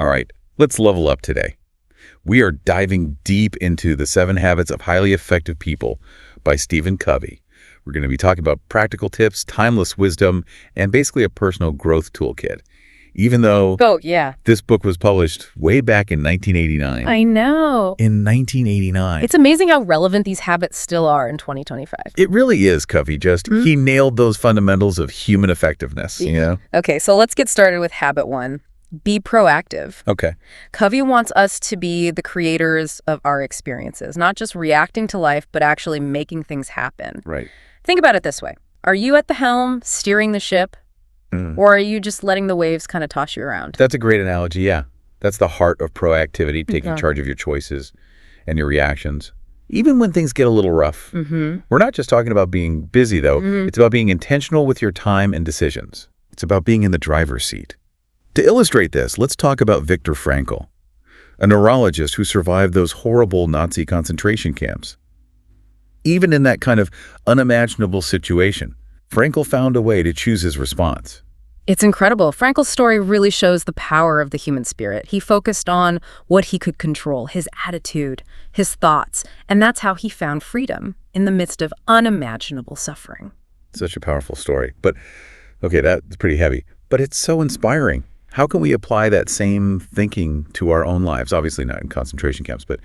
All right, let's level up today. We are diving deep into The 7 Habits of Highly Effective People by Stephen Covey. We're going to be talking about practical tips, timeless wisdom, and basically a personal growth toolkit. Even though this book was published way back in 1989. I know. In 1989. It's amazing how relevant these habits still are in 2025. It really is, Covey. He nailed those fundamentals of human effectiveness, you know? Okay, so let's get started with habit 1. Be proactive. Okay. Covey wants us to be the creators of our experiences, not just reacting to life, but actually making things happen. Right. Think about it this way. Are you at the helm, steering the ship? Or are you just letting the waves kind of toss you around? That's a great analogy, yeah. That's the heart of proactivity, taking charge of your choices and your reactions. Even when things get a little rough. We're not just talking about being busy, though. It's about being intentional with your time and decisions. It's about being in the driver's seat. To illustrate this, let's talk about Viktor Frankl, a neurologist who survived those horrible Nazi concentration camps. Even in that kind of unimaginable situation, Frankl found a way to choose his response. It's incredible. Frankl's story really shows the power of the human spirit. He focused on what he could control, his attitude, his thoughts, and that's how he found freedom in the midst of unimaginable suffering. Such a powerful story. But, okay, that's pretty heavy. But it's so inspiring. How can we apply that same thinking to our own lives? Obviously not in concentration camps, but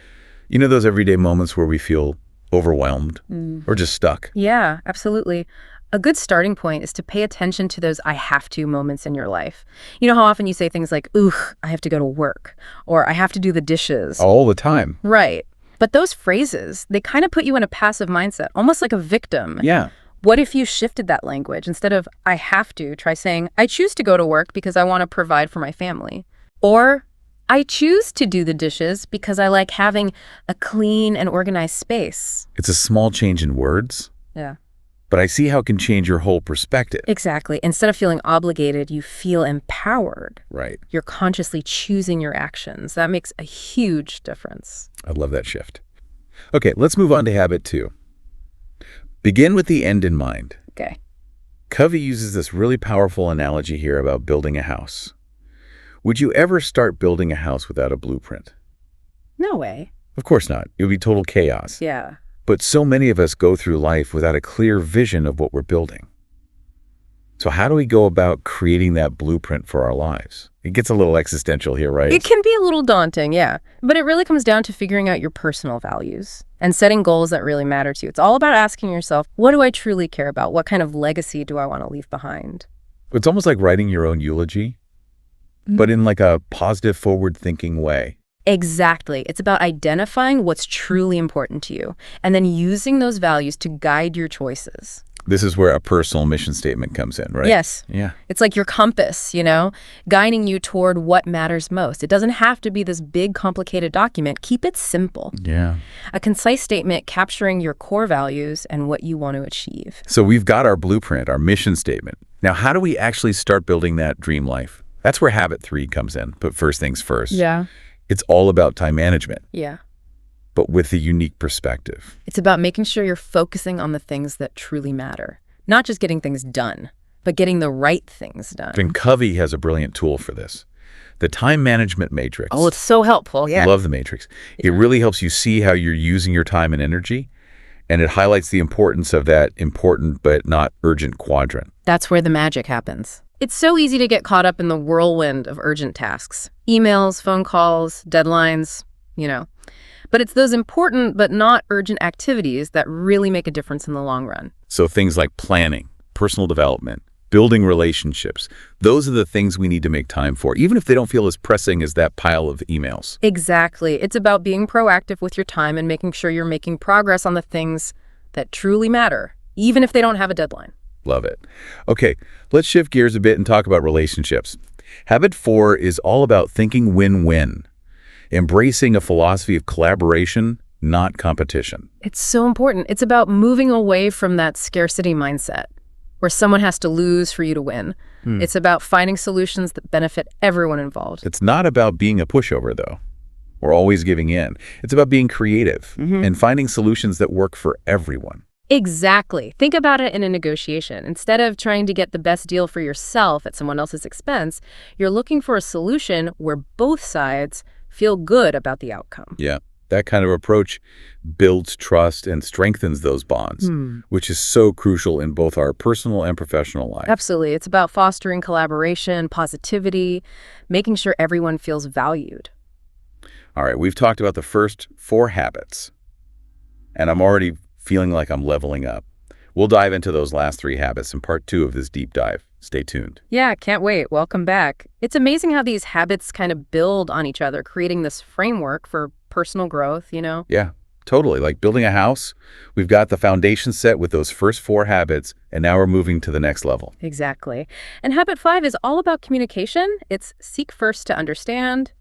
you know those everyday moments where we feel overwhelmed or just stuck? Yeah, absolutely. A good starting point is to pay attention to those I have to moments in your life. You know how often you say things like, ooh, I have to go to work, or I have to do the dishes. All the time. Right. But those phrases, they kind of put you in a passive mindset, almost like a victim. Yeah. What if you shifted that language? Instead of I have to, try saying, I choose to go to work because I want to provide for my family. Or I choose to do the dishes because I like having a clean and organized space. It's a small change in words. Yeah. But I see how it can change your whole perspective. Exactly. Instead of feeling obligated, you feel empowered. Right. You're consciously choosing your actions. That makes a huge difference. I love that shift. Okay, let's move on to habit 2. Begin with the end in mind. Okay. Covey uses this really powerful analogy here about building a house. Would you ever start building a house without a blueprint? No way. Of course not. It would be total chaos. Yeah. But so many of us go through life without a clear vision of what we're building. So how do we go about creating that blueprint for our lives? It gets a little existential here, right? It can be a little daunting, yeah. But it really comes down to figuring out your personal values and setting goals that really matter to you. It's all about asking yourself, what do I truly care about? What kind of legacy do I want to leave behind? It's almost like writing your own eulogy, but in like a positive, forward-thinking way. Exactly. It's about identifying what's truly important to you and then using those values to guide your choices. This is where a personal mission statement comes in, right? Yes. Yeah. It's like your compass, guiding you toward what matters most. It doesn't have to be this big, complicated document. Keep it simple. Yeah. A concise statement capturing your core values and what you want to achieve. So we've got our blueprint, our mission statement. Now, how do we actually start building that dream life? That's where habit 3 comes in. But first things first. Yeah. It's all about time management. Yeah. But with a unique perspective. It's about making sure you're focusing on the things that truly matter. Not just getting things done, but getting the right things done. And Covey has a brilliant tool for this. The time management matrix. Oh, it's so helpful, yeah. Love the matrix. It really helps you see how you're using your time and energy, and it highlights the importance of that important but not urgent quadrant. That's where the magic happens. It's so easy to get caught up in the whirlwind of urgent tasks. Emails, phone calls, deadlines, But it's those important but not urgent activities that really make a difference in the long run. So things like planning, personal development, building relationships, those are the things we need to make time for, even if they don't feel as pressing as that pile of emails. Exactly. It's about being proactive with your time and making sure you're making progress on the things that truly matter, even if they don't have a deadline. Love it. Okay, let's shift gears a bit and talk about relationships. Habit 4 is all about thinking win-win, embracing a philosophy of collaboration, not competition. It's so important. It's about moving away from that scarcity mindset where someone has to lose for you to win. It's about finding solutions that benefit everyone involved. It's not about being a pushover, though, or always giving in. It's about being creative and finding solutions that work for everyone. Exactly. Think about it in a negotiation. Instead of trying to get the best deal for yourself at someone else's expense, you're looking for a solution where both sides feel good about the outcome. Yeah. That kind of approach builds trust and strengthens those bonds, which is so crucial in both our personal and professional life. Absolutely. It's about fostering collaboration, positivity, making sure everyone feels valued. All right, we've talked about the first 4 habits, and I'm already feeling like I'm leveling up. We'll dive into those last 3 habits in part 2 of this deep dive. Stay tuned. Yeah, can't wait. Welcome back. It's amazing how these habits kind of build on each other, creating this framework for personal growth, Yeah, totally. Like building a house, we've got the foundation set with those first 4 habits, and now we're moving to the next level. Exactly. And habit 5 is all about communication. It's seek first to understand,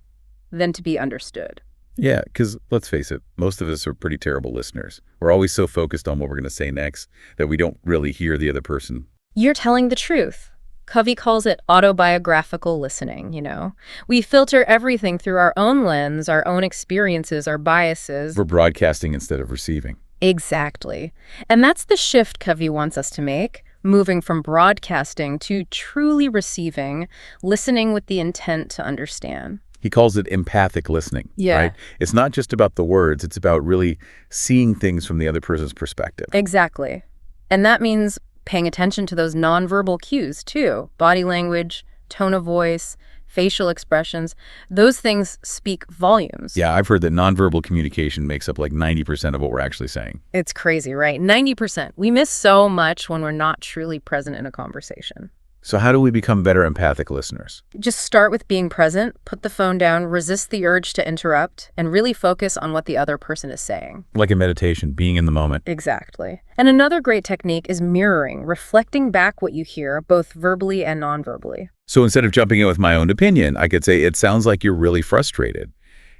then to be understood. Yeah, because let's face it, most of us are pretty terrible listeners. We're always so focused on what we're going to say next that we don't really hear the other person. You're telling the truth. Covey calls it autobiographical listening, We filter everything through our own lens, our own experiences, our biases. We're broadcasting instead of receiving. Exactly. And that's the shift Covey wants us to make, moving from broadcasting to truly receiving, listening with the intent to understand. He calls it empathic listening, Yeah. right? It's not just about the words. It's about really seeing things from the other person's perspective. Exactly. And that means paying attention to those nonverbal cues, too. Body language, tone of voice, facial expressions. Those things speak volumes. Yeah, I've heard that nonverbal communication makes up like 90% of what we're actually saying. It's crazy, right? 90%. We miss so much when we're not truly present in a conversation. So how do we become better empathic listeners? Just start with being present, put the phone down, resist the urge to interrupt, and really focus on what the other person is saying. Like in meditation, being in the moment. Exactly. And another great technique is mirroring, reflecting back what you hear, both verbally and non-verbally. So instead of jumping in with my own opinion, I could say, it sounds like you're really frustrated.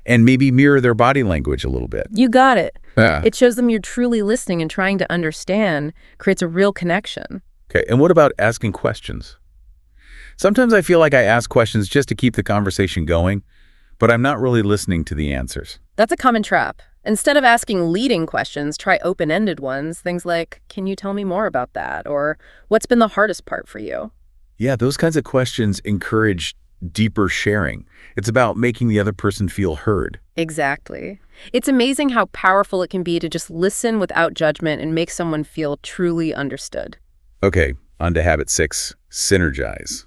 And maybe mirror their body language a little bit. You got it. Yeah. It shows them you're truly listening and trying to understand, creates a real connection. Okay, and what about asking questions? Sometimes I feel like I ask questions just to keep the conversation going, but I'm not really listening to the answers. That's a common trap. Instead of asking leading questions, try open-ended ones. Things like, can you tell me more about that? Or what's been the hardest part for you? Yeah, those kinds of questions encourage deeper sharing. It's about making the other person feel heard. Exactly. It's amazing how powerful it can be to just listen without judgment and make someone feel truly understood. Okay, on to habit 6, synergize.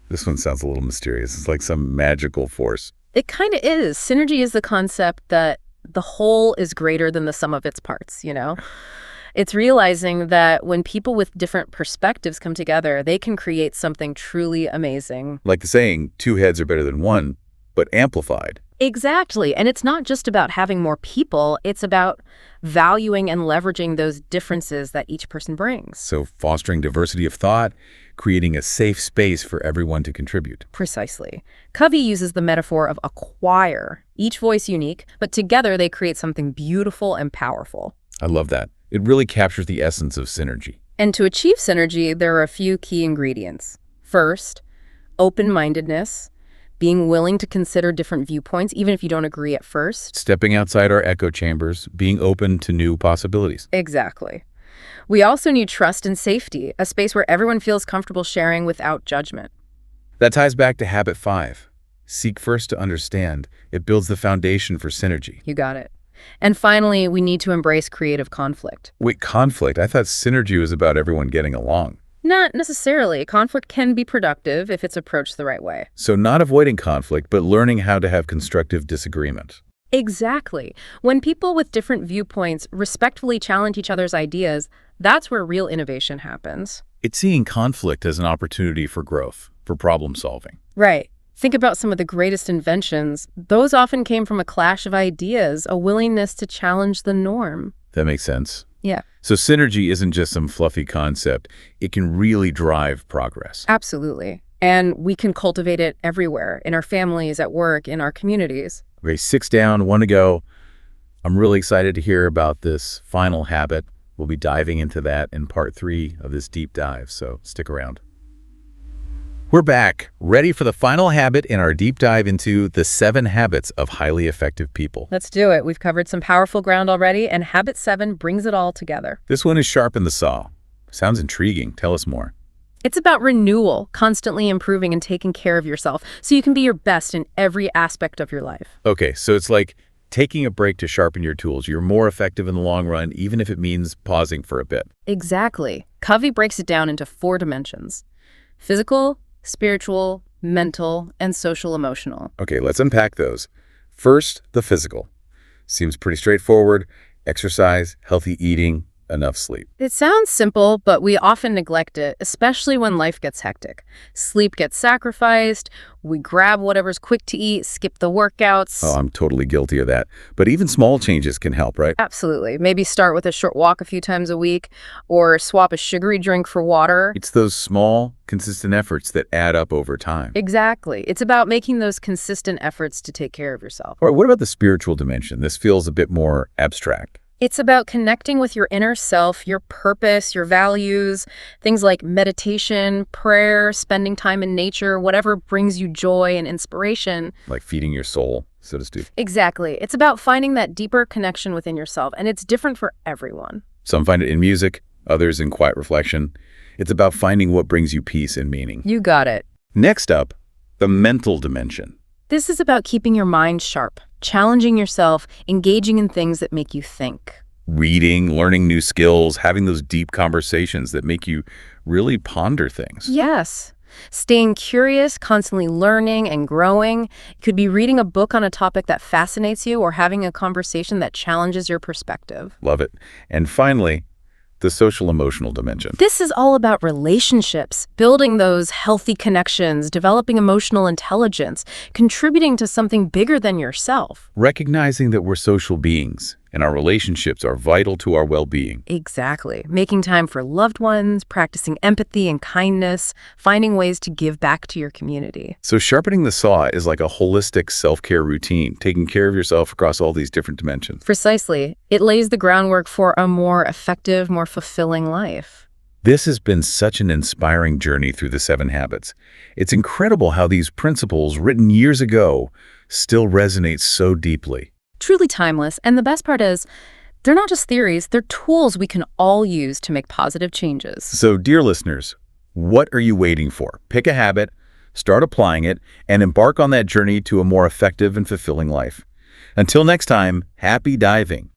This one sounds a little mysterious. It's like some magical force. It kind of is. Synergy is the concept that the whole is greater than the sum of its parts, It's realizing that when people with different perspectives come together, they can create something truly amazing. Like the saying, 2 heads are better than 1, but amplified. Exactly. And it's not just about having more people. It's about valuing and leveraging those differences that each person brings. So fostering diversity of thought, creating a safe space for everyone to contribute. Precisely. Covey uses the metaphor of a choir, each voice unique, but together they create something beautiful and powerful. I love that. It really captures the essence of synergy. And to achieve synergy, there are a few key ingredients. First, open-mindedness, being willing to consider different viewpoints, even if you don't agree at first. Stepping outside our echo chambers, being open to new possibilities. Exactly. We also need trust and safety, a space where everyone feels comfortable sharing without judgment. That ties back to habit 5. Seek first to understand. It builds the foundation for synergy. You got it. And finally, we need to embrace creative conflict. Wait, conflict? I thought synergy was about everyone getting along. Not necessarily. Conflict can be productive if it's approached the right way. So not avoiding conflict, but learning how to have constructive disagreement. Exactly. When people with different viewpoints respectfully challenge each other's ideas, that's where real innovation happens. It's seeing conflict as an opportunity for growth, for problem solving. Right. Think about some of the greatest inventions. Those often came from a clash of ideas, a willingness to challenge the norm. That makes sense. Yeah. So synergy isn't just some fluffy concept. It can really drive progress. Absolutely. And we can cultivate it everywhere, in our families, at work, in our communities. Okay, 6 down, 1 to go. I'm really excited to hear about this final habit. We'll be diving into that in part 3 of this deep dive, so stick around. We're back, ready for the final habit in our deep dive into the 7 habits of highly effective people. Let's do it. We've covered some powerful ground already, and habit 7 brings it all together. This one is sharpen the saw. Sounds intriguing. Tell us more. It's about renewal, constantly improving and taking care of yourself so you can be your best in every aspect of your life. Okay, so it's like taking a break to sharpen your tools. You're more effective in the long run, even if it means pausing for a bit. Exactly. Covey breaks it down into 4 dimensions: physical, spiritual, mental, and social emotional. Okay, let's unpack those. First, the physical. Seems pretty straightforward. Exercise, healthy eating, enough sleep. It sounds simple, but we often neglect it, especially when life gets hectic. Sleep gets sacrificed, we grab whatever's quick to eat, skip the workouts. Oh, I'm totally guilty of that. But even small changes can help, right? Absolutely. Maybe start with a short walk a few times a week, or swap a sugary drink for water. It's those small, consistent efforts that add up over time. Exactly. It's about making those consistent efforts to take care of yourself. All right, what about the spiritual dimension? This feels a bit more abstract. It's about connecting with your inner self, your purpose, your values, things like meditation, prayer, spending time in nature, whatever brings you joy and inspiration. Like feeding your soul, so to speak. Exactly. It's about finding that deeper connection within yourself, and it's different for everyone. Some find it in music, others in quiet reflection. It's about finding what brings you peace and meaning. You got it. Next up, the mental dimension. This is about keeping your mind sharp, challenging yourself, engaging in things that make you think. Reading, learning new skills, having those deep conversations that make you really ponder things. Yes. Staying curious, constantly learning and growing. It could be reading a book on a topic that fascinates you or having a conversation that challenges your perspective. Love it. And finally, the social emotional dimension. This is all about relationships, building those healthy connections, developing emotional intelligence, contributing to something bigger than yourself. Recognizing that we're social beings and our relationships are vital to our well-being. Exactly. Making time for loved ones, practicing empathy and kindness, finding ways to give back to your community. So sharpening the saw is like a holistic self-care routine, taking care of yourself across all these different dimensions. Precisely. It lays the groundwork for a more effective, more fulfilling life. This has been such an inspiring journey through the 7 habits. It's incredible how these principles, written years ago, still resonate so deeply. Truly timeless, and the best part is, they're not just theories, they're tools we can all use to make positive changes. So, dear listeners, what are you waiting for? Pick a habit, start applying it, and embark on that journey to a more effective and fulfilling life. Until next time, happy diving.